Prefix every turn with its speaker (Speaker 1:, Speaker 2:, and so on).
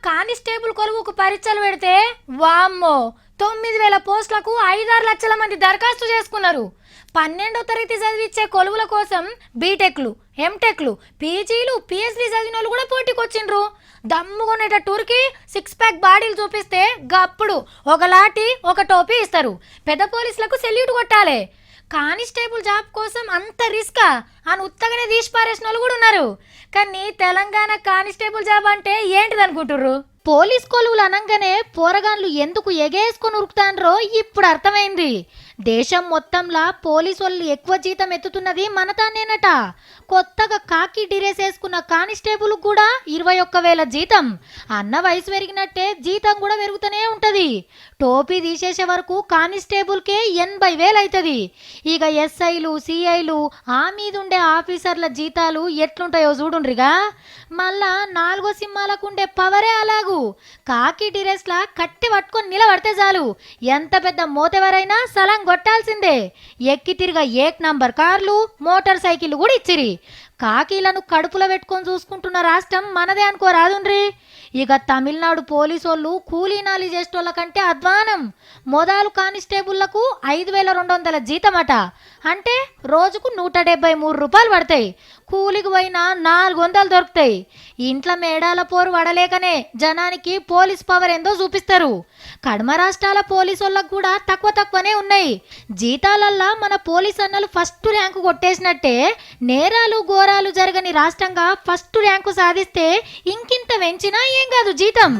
Speaker 1: Constable కొలువుకు పరీక్షలు పెడితే వామ్మో 9,000 పోస్టులకు 5-6 లక్షల మంది దరఖాస్తు చేసుకున్నారు. 12వ తరగతి చదివించే కొలువుల కోసం బీటెక్లు, ఎంటెక్లు, పీజీలు, పిహెచ్డి చదివిన వాళ్ళు కూడా పోటీకి వచ్చిండ్రు. దమ్ముకొనేటూరికి 6 ప్యాక్ బాడీలు చూపిస్తే గప్పుడు ఒక లాఠీ ఒక టోపీ ఇస్తారు. పెద్ద పోలీసులకు సెల్యూట్ కొట్టాలి. కానిస్టేబుల్ జాబ్ కోసం అంత రిస్కా అని ఉత్తగానే తీసి పారేసిన వాళ్ళు కూడా ఉన్నారు. కానీ తెలంగాణ కానిస్టేబుల్ జాబ్ అంటే ఏంటిది అనుకుంటుర్రు? పోలీస్ కొలువులు అనగానే పోరగాన్లు ఎందుకు ఎగేసుకొని ఉరుకుతాన్రో ఇప్పుడు అర్థమైంది. దేశం మొత్తంలా పోలీసు వాళ్ళు ఎక్కువ జీతం ఎత్తుతున్నది మనతానేనట. కొత్తగా కాకి డ్రెస్ వేసుకున్న కానిస్టేబుల్ కూడా 21,000 జీతం. అన్న వయసు పెరిగినట్టే జీతం కూడా పెరుగుతూనే ఉంటది. టోపీ తీసేసే వరకు కానిస్టేబుల్కే 80,000 అవుతుంది. ఇక ఎస్ఐలు, సిఐలు, ఆ మీద ఉండే ఆఫీసర్ల జీతాలు ఎట్లుంటాయో చూడుండ్రిగా. మళ్ళా 4 సింహాలకు ఉండే పవరే అలాగు. కాకి డ్రెస్లా కట్టి పట్టుకొని నిలబడితే చాలు ఎంత పెద్ద మోతెవరైనా సలం కొట్టాల్సిందే. ఎక్కి తిరిగా 1 నంబర్ కార్లు, మోటార్ సైకిల్ కూడా ఇచ్చిరి. కాకీలను కడుపులో పెట్టుకొని చూసుకుంటున్న రాష్ట్రం మనదే అనుకోరాదుండ్రి. ఇక తమిళనాడు పోలీసోళ్ళు కూలీనాలి చేసేటోళ్ళ కంటే అధ్వానం. మొదలు కానిస్టేబుళ్లకు 5,200 జీతమట. అంటే రోజుకు 173 రూపాయలు పడతాయి. కూలికి పోయినా 400 దొరుకుతాయి. ఇంట్లో మేడాల పోరు వడలేకనే జనానికి పోలీస్ పవర్ ఏందో చూపిస్తారు. కడమ రాష్ట్రాల పోలీసోళ్ళకు కూడా తక్కువనే ఉన్నాయి. జీతాలల్లా మన పోలీస్ అన్నలు ఫస్ట్ ర్యాంకు కొట్టేసినట్టే నేరాలు ఘోరాలు జరగని రాష్ట్రంగా ఫస్ట్ ర్యాంకు సాధిస్తే ఇంకింత పెంచినా ఏం కాదు జీతం.